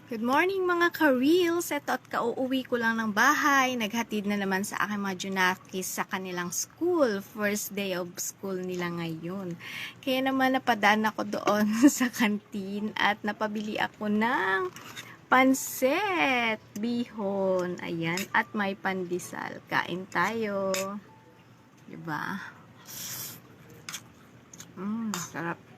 Good morning mga ka-reels. Ito at kauuwi ko lang ng bahay. Naghatid na naman sa aking mga junakis sa kanilang school. First day of school nila ngayon. Kaya naman napadaan ako doon sa kantin at napabili ako ng pansit, bihon, ayan, at may pandesal. Kain tayo. Diba? Sarap.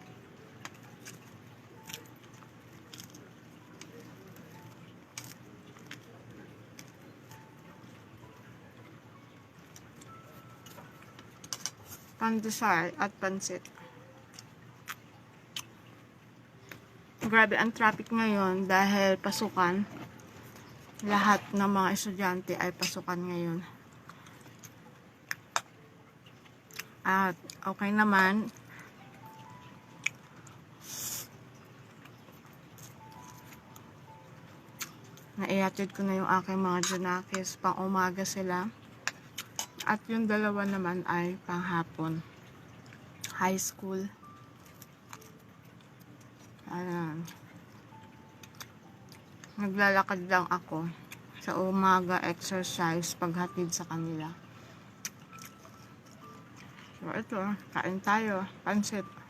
Pandesal at pansit. Grabe ang traffic ngayon dahil pasukan. Lahat ng mga estudyante ay pasukan ngayon. At okay naman. Naihatid ko na yung aking mga junakis. Pang umaga sila. At yung dalawa naman ay panghapon. High school. Ayan. Naglalakad lang ako. Sa umaga exercise paghatid sa kanila. So ito, kain tayo. Pansit.